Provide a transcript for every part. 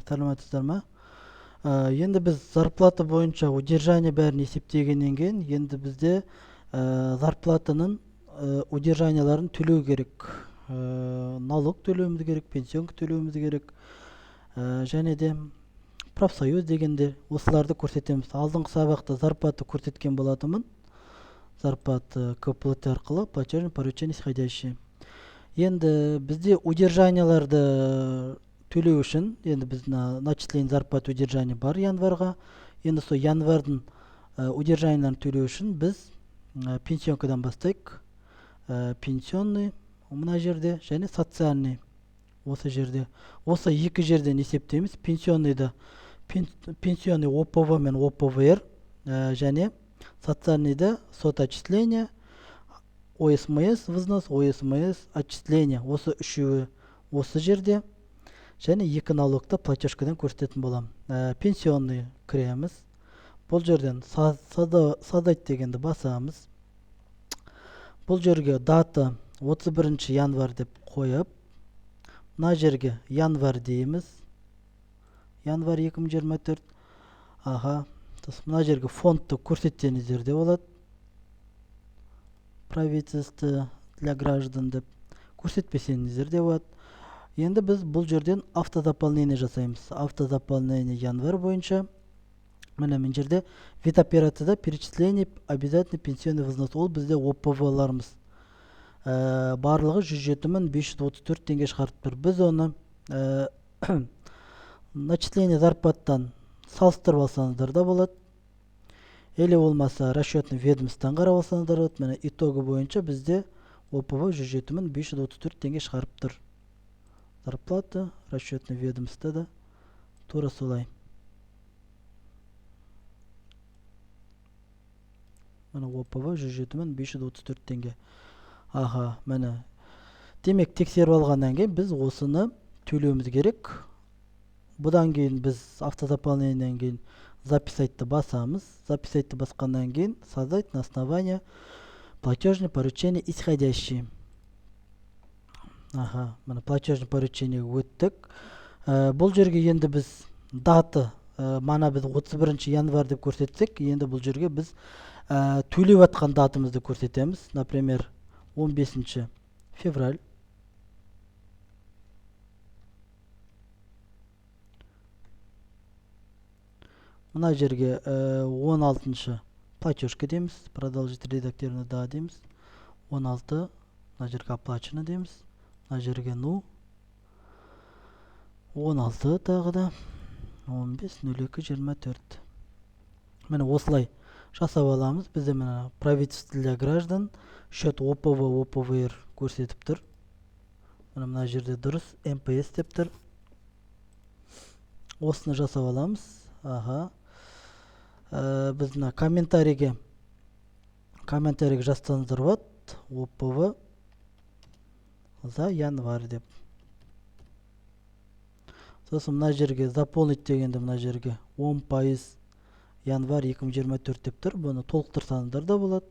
Саламатсыздар ма? Енді біз зарплата бойынша удержание бәрін есептегеннен кейін, енді бізде зарплатаның удержанияларын төлеу керек. Налог төлеуіміз керек, пенсионка төлеуіміз керек. Және де профсоюз дегенде осыларды көрсетеміз. Алдыңғы сабақта зарплата көрсеткен болатынмын. Зарплата КПЛТ арқылы платежный поручение исходящий. Енді бізде удержанияларды төлеу үшін, енді біз начисление зарплат удержание бар январға. Енді сол январдың удержанияларын төлеу үшін біз пенсионкадан бастайық. Пенсионный мына жерде және социальный осы жерде. Осы екі жерден есептейміз. Пенсионныйда пенсионный ОПВ мен ОПВР және социальныйда сототчисление, ОСМС взнос, ОСМС отчисление. Осы үшеуі осы жерде. Және екі налогта платежкадан көрсететін болам. Пенсионный кіреміз. Бұл жерден садать дегенді басамыз. Бұл жерге дата 31 январь деп қойып, мына жерге январь дейміз. Январь 2024. Мына жерге фондты көрсетсеңіздер де болады. Правительство для граждан деп көрсетпесеңіздер де болады. Енді біз бұл жерден автозаполнение жасаймыз. Автозаполнение январь бойынша. Міне мен жерде вид операцияда перечисление обязательный пенсионный взнос. Ол бізде ОПВ-ларымыз. Барлығы 107.534 теңге шығарып тұр. Біз оны начисление зарплаттан салыстырып алсаңыздар да болады. Или болмаса расчетный ведомстводан қарап алсаңыздар болады. Міне итогі бойынша бізде ОПВ 107.534 теңге шығарып тұр. Зарплата, расчетный ведомство да тура солай. Міне ОПВ 107.534 теңге. Міне. Демек тексеріп алғаннан кейін біз осыны төлеуіміз керек. Бұдан кейін біз автозаполнениеден кейін записайтты басамыз. Записайтты басқаннан кейін создать на основании платежное поручение исходящий. Міне платежный поручение өттік. Бұл жерге енді біз даты, мана біз 31 январь деп көрсетсек, енді бұл жерге біз төлеп атқан датымызды көрсетеміз. Например, 15 февраль. Мына жерге 16 платежка дейміз. Продолжить редактирование да дейміз. 16 мына жерге оплачено дейміз. Мына жерге 16 тағы да 15.02.24. Міне осылай жасап аламыз. Бізде міне правительство для граждан счет ОПВ, ОПВР көрсетіп тұр. Мына жерде дұрыс МПС деп тұр. Осыны жасап аламыз. Біз мына комментарийге жазсаңыздар болады. ОПВ за январь деп. Сосын мына жерге заполнить дегенде мына жерге 10% январь 2024 деп тұр. Бұны толықтырсаңыздар да болады.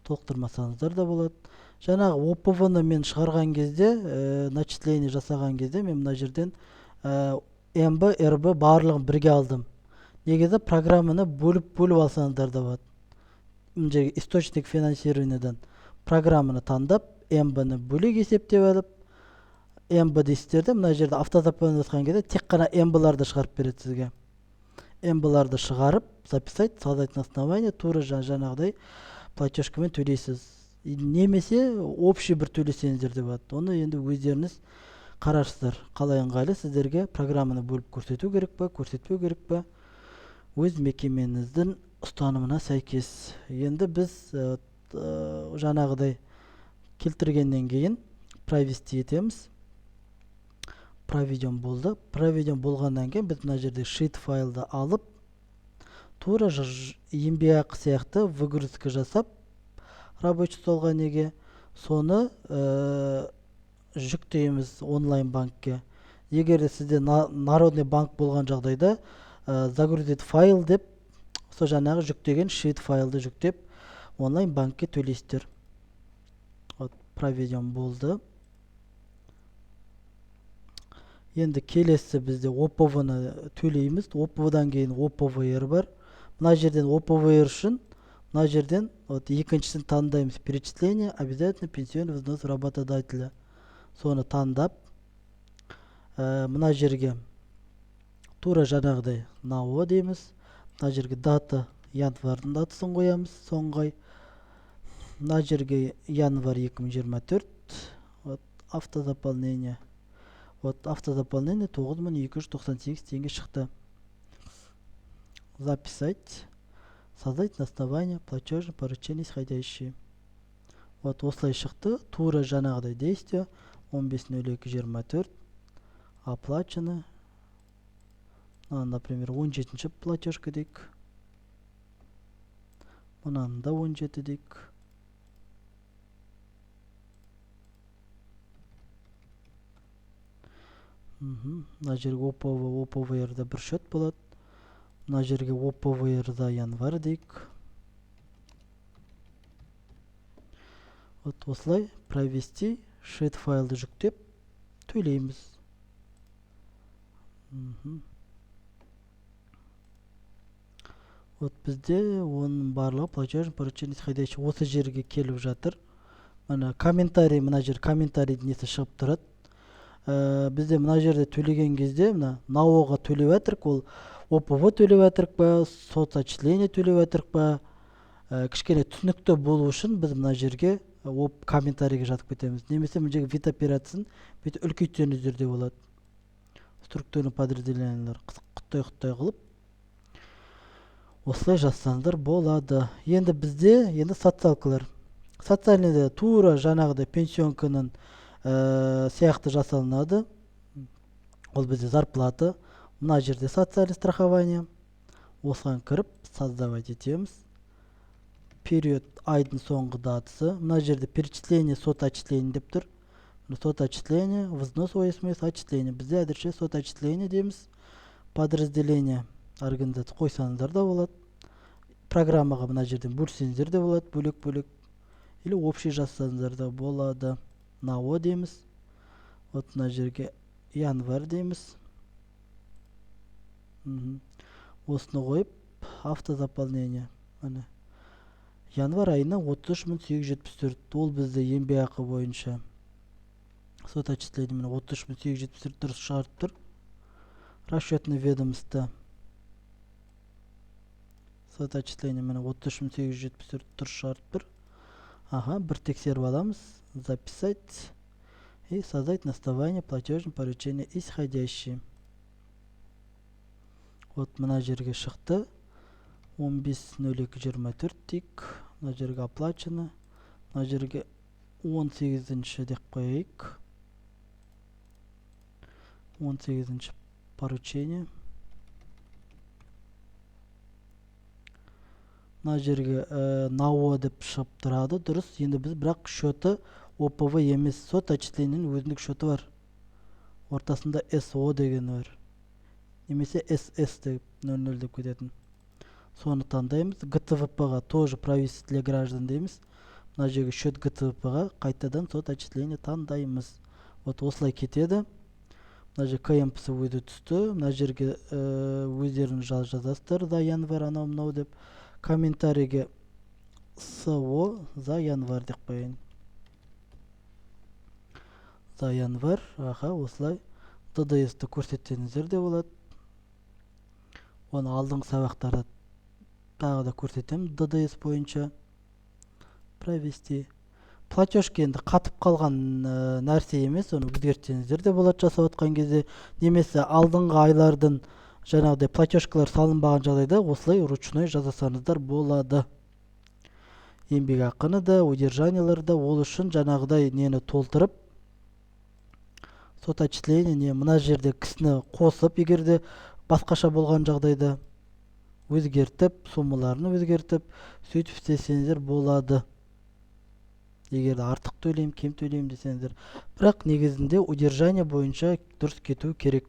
Толықтырмасаңыздар да болады. Жаңағы ОПВ-ны мен шығарған кезде, начисление жасаған кезде мен мына жерден МБ, РБ барлығын бірге алдым. Негізі программаны бөліп алсаңыздар да болады. Мына жерге источник финансированиядан программаны таңдап, МБ-ны бөлек есептеп алып, МБ дейсіздерді мына жерде автозаполнение жасаған кезде тек қана МБ-ларды шығарып береді сізге. МБ-ларды шығарып, записать, создать на основании, тура жаңағыдай платежкамен төлейсіз. Немесе общий бір төлесеңіздер де болады. Оны енді өздеріңіз қарарсыздар. Қалай ыңғайлы сіздерге программаны бөліп көрсету керек па, көрсетпеу керек па? Өз мекеменіздің ұстанымына сәйкес. Енді біз жаңағыдай келтіргеннен кейін провести етеміз. Проведен болды. Проведен болғаннан кейін біз мына жерде sheet файлды алып, тура еңбекақы сияқты выгрузка жасап, рабочий столға неге соны жүктейміз онлайн банкке. Егер сізде народный банк болған жағдайда загрузить файл деп, сол жаңағы жүктеген sheet файлды жүктеп онлайн банкке төлейсіздер. Проведен болды. Енді келесі бізде ОПВ-ны төлейміз. ОПВ-дан кейін ОПВР бар. Мына жерден ОПВР үшін мына жерден вот екіншісін таңдаймыз. Перечисление обязательно пенсионный взнос работодателя. Соны таңдап, мына жерге тура жаңағыдай НАО дейміз. Мына жерге дата январдың датасын қоямыз. Соңғай. Мына жерге январь 2024. Вот автозаполнение. Вот автозаполнение 9298 теңге шықты. Записать. Создать на основании платежных поручений исходящие. Вот осылай шықты. Тура жаңағыдай действие. 15.02.24. Оплачено. Например, 17-ші платежка дейік. Мұнан да 17 дейік. Мына жерге ОПВР-да бір шөт болады. Мына жерге ОПВР-да январь дейік. Вот осылай провести шет файлды жүктеп төлейміз. Вот бізде оның барлығы платежный поручение исходящий осы жерге келіп жатыр. Мына комментарий, мына жер комментарийдің несі шығып тұрады. Бізде мына жерде төлеген кезде мына НАО-ға төлеп жатырық, ол ОПВ төлеп жатырық па, соцотчисление төлеп жатырық па, кішкене түсінікті болу үшін біз мына жерге комментарийге жатып кетеміз. Немесе мына жерге вид операциясын бүйтіп үлкейтсеңіздер де болады. Структурный подразделениялар құттай қылып осылай жазсаңыздар болады. Енді бізде социалкалар. Социальныйда тура жаңағыдай пенсионканың сияқты жасалынады. Ол бізде зарплата. Мына жерде социальный страхование. Осыған кіріп создавать етеміз. Период айдың соңғы датасы. Мына жерде перечисление сот-отчисление деп тұр. Сот-отчисление, взнос ОСМС, отчисление. Бізде әдірше сот-отчисление дейміз. Подразделение организация қойсаңыздар да болады. Программаға мына жерден бөлсеңіздер де болады, бөлек-бөлек. Или общий жазсаңыздар да болады. НАО дейміз. Вот мына жерге январь дейміз. Осыны қойып, автозаполнение. Январь айына 33.874. Ол бізде еңбекақы бойынша. Сот-отчисление 33.874 дұрыс шығарып тұр. Расчетный ведомство. Сот-отчисление 33.874 дұрыс шығарып тұр. Бір тексеріп аламыз. Записать и создать на основании платежных поручений исходящие. Вот мына жерге шықты. 15.02.24 дейік. Мына жерге оплачено. Мына жерге 18-ші деп қойайық. 18-ші поручение. Мына жерге НАО деп шығып тұрады. Дұрыс. Енді біз бірақ шөті ОПВ емес, сот-отчислениенің өзіндік шөті бар. Ортасында СО деген бар. Немесе СС деп 00 деп кететін. Соны таңдаймыз. ГТВП-ға тоже правительство для граждан дейміз. Мына жерге шөт ГТВП-ға қайтадан сот-отчисление таңдаймыз. Вот осылай кетеді. Мына жерге КМПС өзі түсті. Мына жерге өздерінің жазасыздар. За январь анау мынау деп. Комментарийге СО за январь деп қойын. За январь, осылай ДДС-ті көрсетсеңіздер де болады. Оны алдыңғы сабақтарда тағы да көрсетемін. ДДС бойынша провести. Платежка енді қатып қалған нәрсе емес, оны өзгертсеңіздер де болады жасап отқан кезде. Немесе алдыңғы айлардың жаңағыдай платежкалар салынбаған жағдайда осылай ручной жазасаңыздар болады. Еңбекақыны да, удержанияларды ол үшін жаңағыдай нені толтырып, сот-отчисление мына жерде кісіні қосып, егерде басқаша болған жағдайда өзгертіп, суммаларын өзгертіп, сөйтіп істесеңіздер болады. Егерде артық төлейм, кем төлейм десеңіздер. Бірақ негізінде удержание бойынша дұрыс кету керек.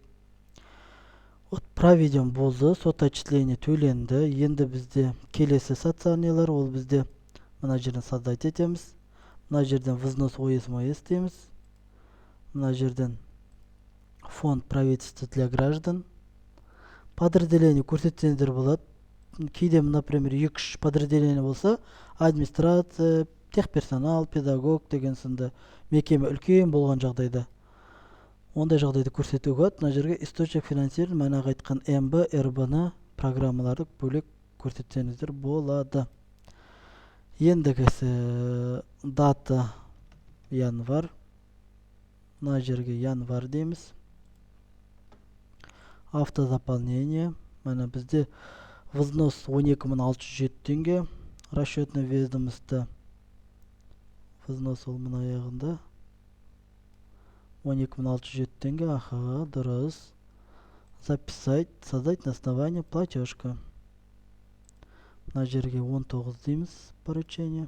Вот проведен болды, сот-отчисление төленді. Енді бізде келесі социальныйлар, ол бізде мына жерден создать етеміз. Мына жерден взнос ОСМС дейміз. Мына жерден Фонд правительства для граждан. Подразделение көрсетсеңіздер болады. Кейде, например, 2-3 подразделение болса, администрация, техперсонал, педагог деген сынды мекеме үлкен болған жағдайда. Ондай жағдайды көрсетуге болады. Мына жерге источник финансирования, манағы айтқан МБ, РБ-ны программаларды бөлек көрсетсеңіздер болады. Ендігісі дата январь. Мына жерге январь дейміз. Автозаполнение. Мана бізде взнос 12.607 теңге. Расчетный ведомство. Взнос ол мына аяғында. 12.607 теңге. Аха, дұрыс. Записать, создать на основании платежка. Мына жерге 19 дейміз поручение.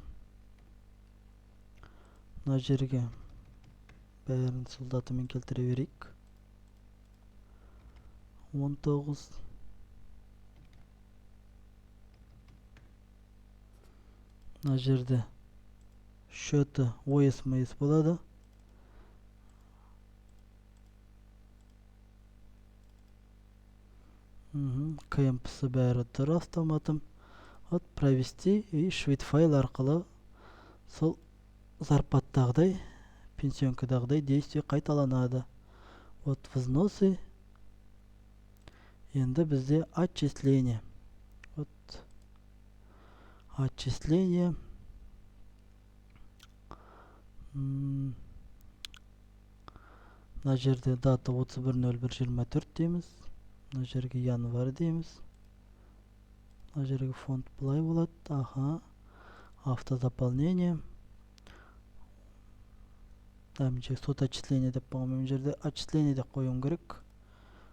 Мына жерге бәрін сол датамен келтіре берейік. 19. Мына жерде счеты ОСМС болады. КМПСі бәрі тұр автоматом. Вот провести и швид файл арқылы сол зарплаттағыдай, пенсионкадағыдай действие қайталанады. Вот взносы. Енді бізде отчисление. Вот отчисление. Мына жерде дата 31.01.24 дейміз. Мына жерге январь дейміз. Мына жерге фонд былай болады. Аха. Автозаполнение. Дәмінше сот отчисление деп бағым. Мен жерде отчисление деп қойым керек.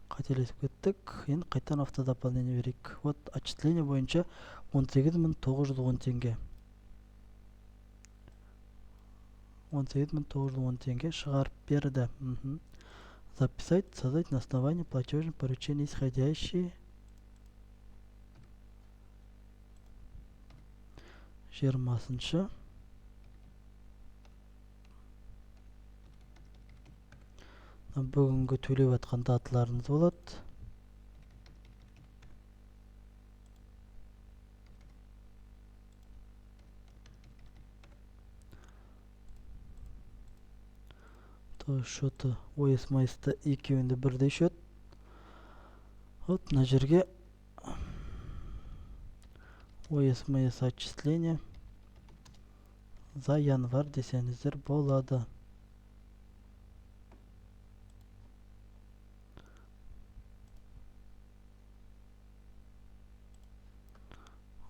Қателесіп кеттік. Енді қайтан автозаполнение берейік. Вот отчисление бойынша 18.910 теңге. 18.910 теңге шығарып берді. Записать, создать на основании платежных поручений исходящие. 20-шы. Бүгінгі төлеп атқан даталарыңыз болады. Счеты ОСМС-та екеуінде бірдей счет. Вот мына жерге ОСМС отчисление за январь десеңіздер болады.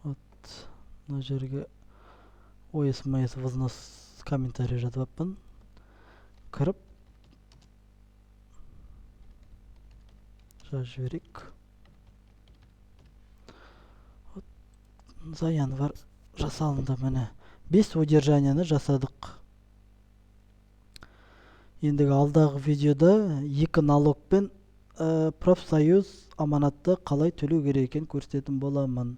Вот мына жерге ОСМС взнос комментарий жазбаппын. Кіріп жазып жіберейік. За январь жасалынды міне. 5 удержанияны жасадық. Ендігі алдағы видеода 2 налог пен профсоюз аманатты қалай төлеу керек екенін көрсететін боламын.